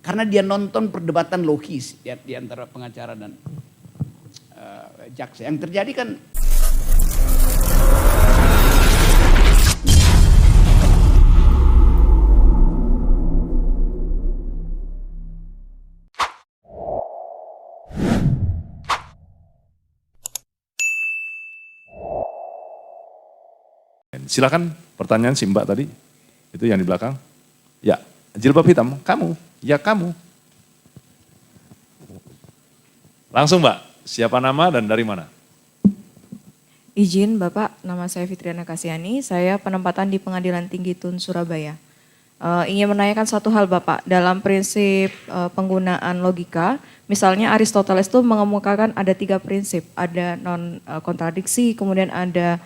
karena dia nonton perdebatan logis di antara pengacara dan jaksa. Yang terjadi kan silakan pertanyaan si Mbak tadi, itu yang di belakang. Ya, jilbab hitam, kamu, ya kamu. Langsung Mbak, siapa nama dan dari mana? Izin Bapak, nama saya Fitriana Kasiani, saya penempatan di Pengadilan Tinggi Tun Surabaya. Ingin menanyakan satu hal Bapak, dalam prinsip penggunaan logika, misalnya Aristoteles itu mengemukakan ada 3 prinsip, ada non-kontradiksi, kemudian ada,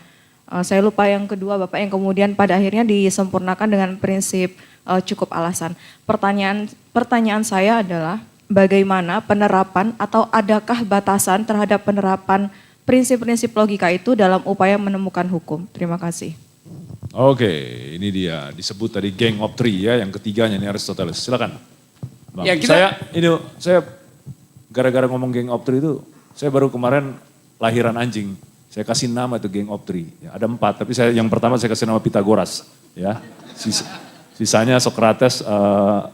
saya lupa yang kedua Bapak, yang kemudian pada akhirnya disempurnakan dengan prinsip cukup alasan. Pertanyaan saya adalah, bagaimana penerapan atau adakah batasan terhadap penerapan prinsip-prinsip logika itu dalam upaya menemukan hukum? Terima kasih. Oke, ini dia disebut tadi Gang of Three ya, yang ketiganya ini Aristoteles. Silakan. Bang. Ya, Saya gara-gara ngomong Gang of Three itu, saya baru kemarin lahiran anjing. Saya kasih nama itu Gang of Three. Ya, ada 4, tapi yang pertama saya kasih nama Pythagoras. Ya, sisanya Socrates,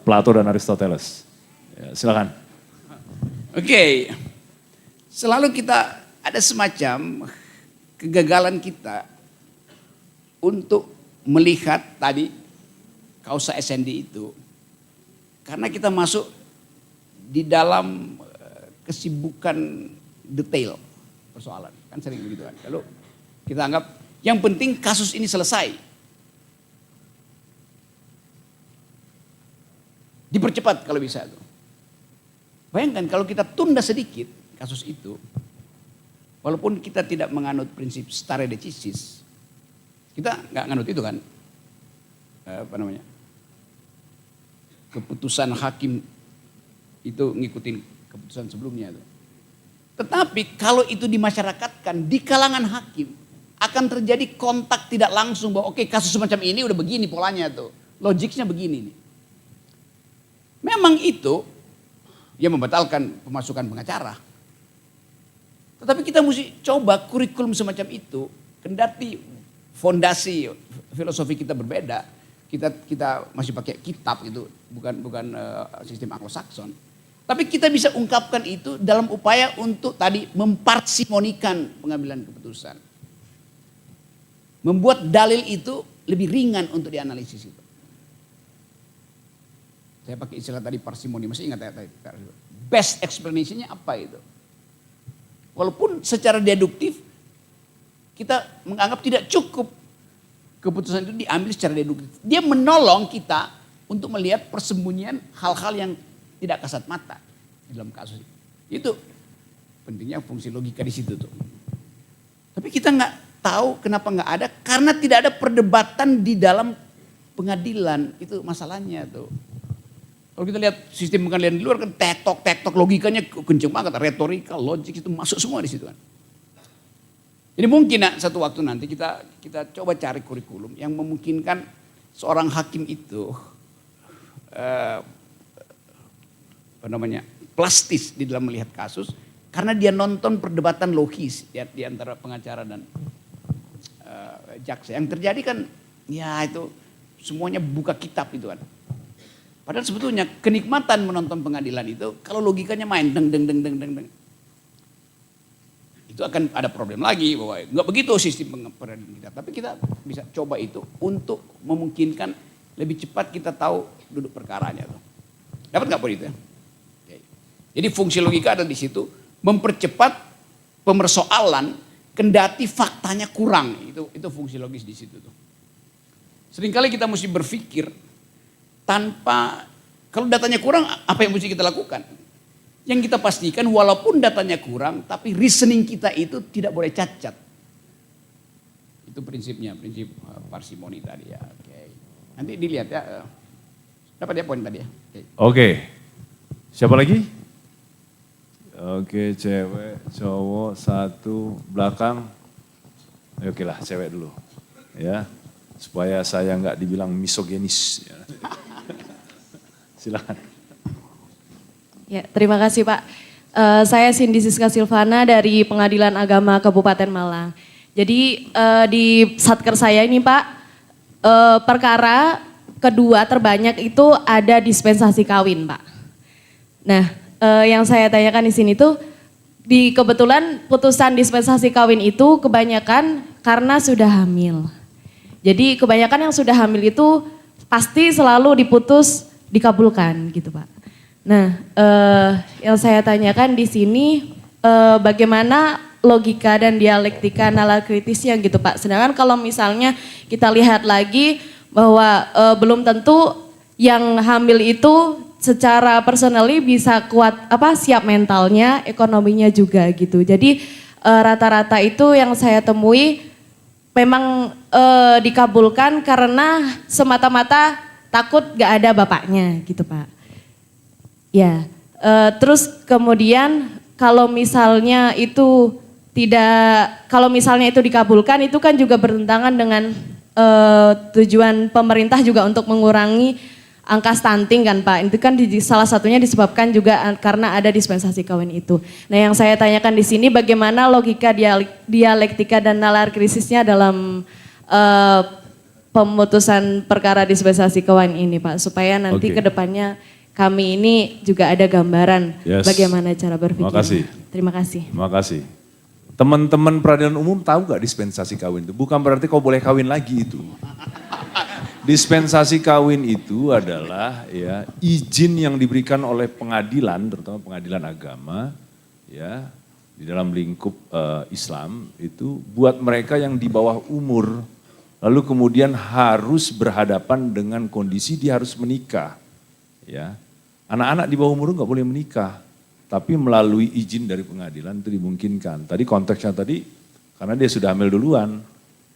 Plato dan Aristoteles. Ya, silakan. Oke. Selalu kita ada semacam kegagalan kita untuk melihat tadi kausa essendi itu. Karena kita masuk di dalam kesibukan detail persoalan. Kan sering begitu kan. Lalu kita anggap yang penting kasus ini selesai. Dipercepat kalau bisa tuh. Bayangkan kalau kita tunda sedikit kasus itu, walaupun kita tidak menganut prinsip stare decisis, kita nggak nganut itu kan, keputusan hakim itu ngikutin keputusan sebelumnya tuh. Tetapi kalau itu dimasyarakatkan di kalangan hakim, akan terjadi kontak tidak langsung bahwa oke, kasus semacam ini udah begini polanya tuh, logiknya begini nih. Memang itu yang membatalkan pemasukan pengacara. Tetapi kita mesti coba kurikulum semacam itu, kendati fondasi filosofi kita berbeda, kita masih pakai kitab itu, bukan sistem Anglo-Saxon. Tapi kita bisa ungkapkan itu dalam upaya untuk tadi memparsimonikan pengambilan keputusan. Membuat dalil itu lebih ringan untuk dianalisis itu. Saya pakai istilah tadi parsimoni, masih ingat ya tadi? Best explanation-nya apa itu? Walaupun secara deduktif kita menganggap tidak cukup keputusan itu diambil secara deduktif. Dia menolong kita untuk melihat persembunyian hal-hal yang tidak kasat mata dalam kasus itu. Itu pentingnya fungsi logika di situ tuh. Tapi kita nggak tahu kenapa nggak ada, karena tidak ada perdebatan di dalam pengadilan, itu masalahnya tuh. Kalau kita lihat sistem pengadilan di luar kan tektok logikanya kenceng banget, retorika, logik itu masuk semua di situ kan. Jadi mungkin satu waktu nanti kita coba cari kurikulum yang memungkinkan seorang hakim itu plastis di dalam melihat kasus, karena dia nonton perdebatan logis di antara pengacara dan jaksa. Yang terjadi kan ya itu semuanya buka kitab itu kan. Padahal sebetulnya kenikmatan menonton pengadilan itu kalau logikanya main deng. Itu akan ada problem lagi bahwa nggak begitu sistem peradilan kita. Tapi kita bisa coba itu untuk memungkinkan lebih cepat kita tahu duduk perkaranya tuh. Dapat nggak poin itu ya? Jadi fungsi logika ada di situ, mempercepat pemersoalan kendati faktanya kurang. Itu fungsi logis di situ tuh. Seringkali kita mesti berpikir tanpa, kalau datanya kurang apa yang mesti kita lakukan? Yang kita pastikan walaupun datanya kurang, tapi reasoning kita itu tidak boleh cacat. Itu prinsipnya, prinsip parsimoni tadi ya. Oke. Nanti dilihat ya, dapat ya poin tadi ya. Oke. Siapa lagi? Oke, cewek, cowok, satu, belakang. Oke lah, cewek dulu. Ya, supaya saya nggak dibilang misoginis. Silakan. Ya, terima kasih Pak. Saya Cindy Siska Silvana dari Pengadilan Agama Kabupaten Malang. Jadi di satker saya ini Pak, perkara kedua terbanyak itu ada dispensasi kawin Pak. Nah, yang saya tanyakan di sini tuh, di kebetulan putusan dispensasi kawin itu kebanyakan karena sudah hamil. Jadi kebanyakan yang sudah hamil itu pasti selalu diputus dikabulkan gitu Pak. Nah, yang saya tanyakan di sini bagaimana logika dan dialektika nalar kritisnya gitu Pak. Sedangkan kalau misalnya kita lihat lagi bahwa belum tentu yang hamil itu secara personally bisa kuat siap mentalnya, ekonominya juga gitu. Jadi rata-rata itu yang saya temui memang dikabulkan karena semata-mata takut gak ada bapaknya gitu Pak. Ya, terus kemudian kalau misalnya itu dikabulkan itu kan juga bertentangan dengan tujuan pemerintah juga untuk mengurangi angka stunting kan Pak. Itu kan salah satunya disebabkan juga karena ada dispensasi kawin itu. Nah yang saya tanyakan di sini bagaimana logika dialektika dan nalar krisisnya dalam pemutusan perkara dispensasi kawin ini Pak. Supaya nanti ke depannya kami ini juga ada gambaran bagaimana cara berpikir. Terima kasih. Terima kasih. Teman-teman peradilan umum tahu gak dispensasi kawin itu? Bukan berarti kau boleh kawin lagi itu. Dispensasi kawin itu adalah ya izin yang diberikan oleh pengadilan, terutama pengadilan agama, ya di dalam lingkup Islam itu buat mereka yang di bawah umur, lalu kemudian harus berhadapan dengan kondisi dia harus menikah, ya. Anak-anak di bawah umur nggak boleh menikah, tapi melalui izin dari pengadilan itu dimungkinkan. Tadi konteksnya karena dia sudah hamil duluan,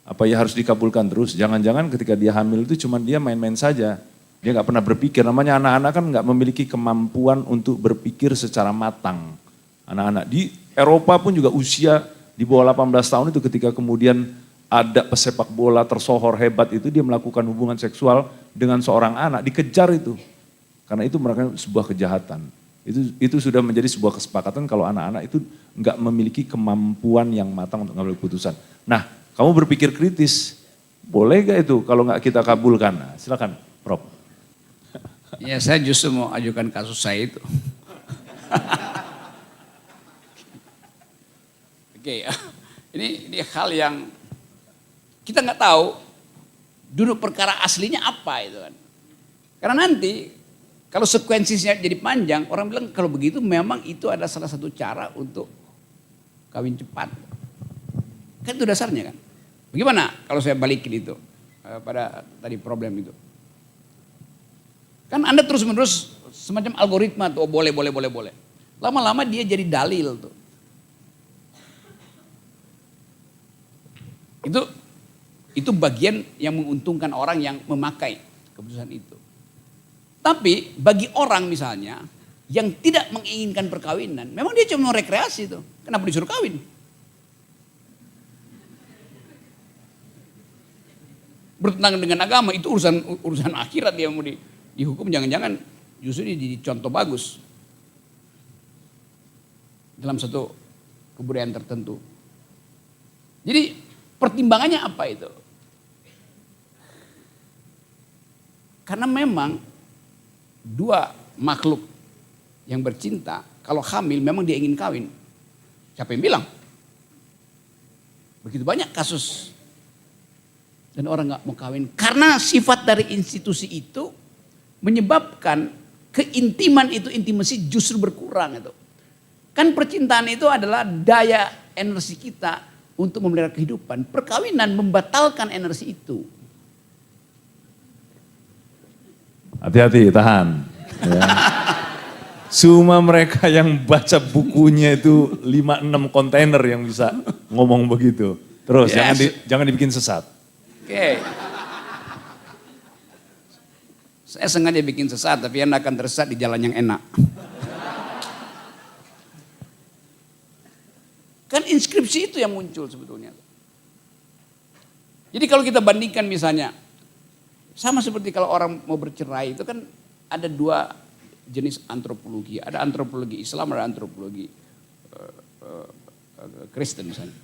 apa ya harus dikabulkan terus? Jangan-jangan ketika dia hamil itu cuma dia main-main saja, dia nggak pernah berpikir. Namanya anak-anak kan nggak memiliki kemampuan untuk berpikir secara matang. Anak-anak di Eropa pun juga usia di bawah 18 tahun itu ketika kemudian ada pesepak bola tersohor hebat itu dia melakukan hubungan seksual dengan seorang anak, dikejar itu. Karena itu mereka sebuah kejahatan. Itu sudah menjadi sebuah kesepakatan kalau anak-anak itu nggak memiliki kemampuan yang matang untuk mengambil keputusan. Nah, kamu berpikir kritis, boleh gak itu kalau nggak kita kabulkan? Nah, silakan, Prof. Ya, saya justru mau ajukan kasus saya itu. Oke, ini hal yang kita nggak tahu duduk perkara aslinya apa itu kan. Karena nanti kalau sekuensinya jadi panjang, orang bilang kalau begitu memang itu adalah salah satu cara untuk kawin cepat. Kan itu dasarnya kan. Bagaimana kalau saya balikin itu pada tadi problem itu. Kan Anda terus-menerus semacam algoritma tuh, oh, boleh. Lama-lama dia jadi dalil tuh. Itu bagian yang menguntungkan orang yang memakai keputusan itu. Tapi bagi orang misalnya yang tidak menginginkan perkawinan, memang dia cuma mau rekreasi tuh. Kenapa disuruh kawin? Bertentangan dengan agama itu urusan akhirat dia mau dihukum, jangan-jangan justru dia jadi contoh bagus dalam satu kebudayaan tertentu. Jadi pertimbangannya apa itu? Karena memang dua makhluk yang bercinta, kalau hamil memang dia ingin kawin. Siapa yang bilang? Begitu banyak kasus. Dan orang gak mau kawin. Karena sifat dari institusi itu menyebabkan keintiman itu, intimasi justru berkurang itu. Kan percintaan itu adalah daya energi kita untuk memelihara kehidupan. Perkawinan membatalkan energi itu. Hati-hati, tahan. Ya. Cuma mereka yang baca bukunya itu 5-6 kontainer yang bisa ngomong begitu. Terus jangan dibikin sesat. Oke. Saya sengaja bikin sesat, tapi Anda akan tersesat di jalan yang enak. Kan inskripsi itu yang muncul sebetulnya. Jadi kalau kita bandingkan misalnya, sama seperti kalau orang mau bercerai itu kan ada dua jenis antropologi. Ada antropologi Islam, ada antropologi Kristen misalnya.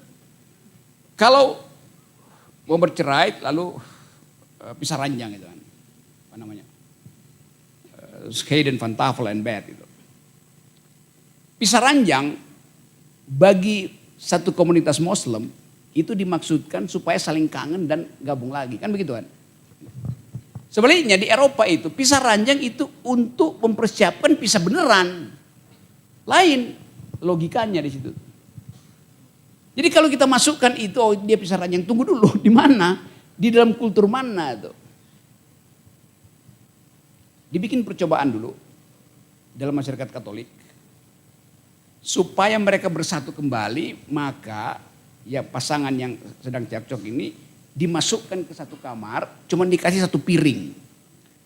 Kalau mau bercerai lalu pisah ranjang itu kan. Apa namanya? Scheiden van Tafel and Bed itu. Pisah ranjang bagi satu komunitas Muslim itu dimaksudkan supaya saling kangen dan gabung lagi. Kan begitu kan? Sebaliknya di Eropa itu pisah ranjang itu untuk mempersiapkan pisah beneran. Lain logikanya di situ. Jadi kalau kita masukkan itu, oh dia pisah ranjang, tunggu dulu, di mana? Di dalam kultur mana itu? Dibikin percobaan dulu dalam masyarakat Katolik. Supaya mereka bersatu kembali, maka ya pasangan yang sedang cekcok ini dimasukkan ke satu kamar, cuman dikasih satu piring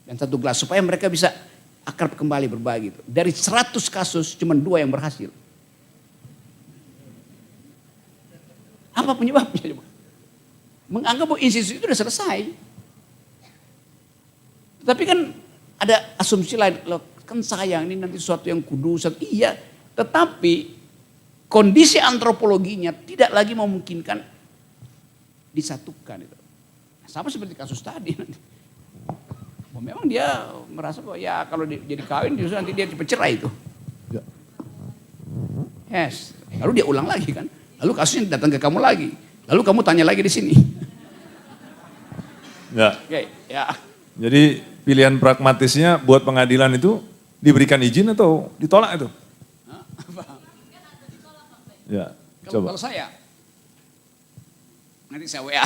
dan satu gelas supaya mereka bisa akrab kembali berbagi. Dari 100 kasus cuman 2 yang berhasil. Apa penyebabnya? Menganggap bahwa institusi itu sudah selesai. Tapi kan ada asumsi lain, loh, kan sayang ini nanti sesuatu yang kudus. Iya, tetapi kondisi antropologinya tidak lagi memungkinkan disatukan itu. Sama seperti kasus tadi nanti. Memang dia merasa bahwa ya kalau jadi kawin justru nanti dia cepat cerai itu. Ya. Yes. Lalu dia ulang lagi kan. Lalu kasusnya datang ke kamu lagi. Lalu kamu tanya lagi di sini. Ya. Oke, ya. Jadi pilihan pragmatisnya buat pengadilan itu diberikan izin atau ditolak itu? Ya, coba. Kalau saya nanti saya WA.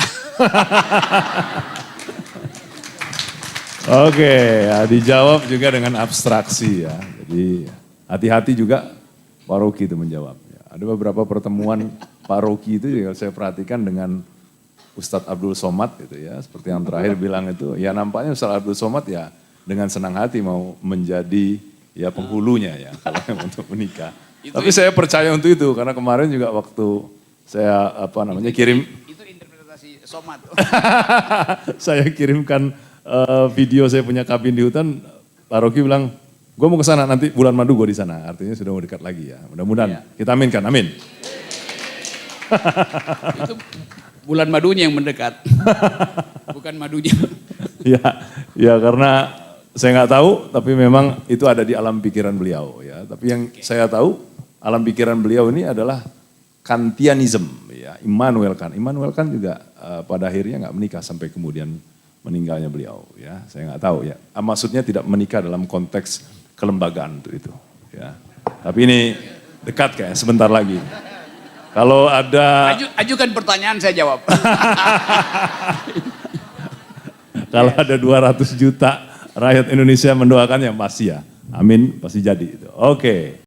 Oke, ya, dijawab juga dengan abstraksi ya. Jadi hati-hati juga Pak Rocky itu menjawab. Ya, ada beberapa pertemuan Pak Rocky itu juga saya perhatikan dengan Ustadz Abdul Somad gitu ya. Seperti yang terakhir bilang itu, ya nampaknya Ustadz Abdul Somad ya dengan senang hati mau menjadi ya penghulunya ya kalau untuk menikah. Tapi saya percaya untuk itu karena kemarin juga waktu saya kirim Itu interpretasi Somad. saya kirimkan video saya punya kabin di hutan, Pak Rocky bilang, gue mau ke sana nanti bulan madu gue di sana. Artinya sudah mau dekat lagi ya. Mudah-mudahan kita aminkan, amin. Itu bulan madunya yang mendekat, bukan madunya. ya karena saya nggak tahu, tapi memang itu ada di alam pikiran beliau ya. Tapi yang saya tahu, alam pikiran beliau ini adalah Kantianism ya, Immanuel Kant. Immanuel Kant juga pada akhirnya nggak menikah sampai kemudian meninggalnya beliau ya. Saya nggak tahu ya. Maksudnya tidak menikah dalam konteks kelembagaan itu ya. Tapi ini dekat kayak sebentar lagi. Kalau ada ajukan pertanyaan saya jawab. Kalau ada 200 juta rakyat Indonesia mendoakan yang pasti ya. Amin, pasti jadi itu. Oke.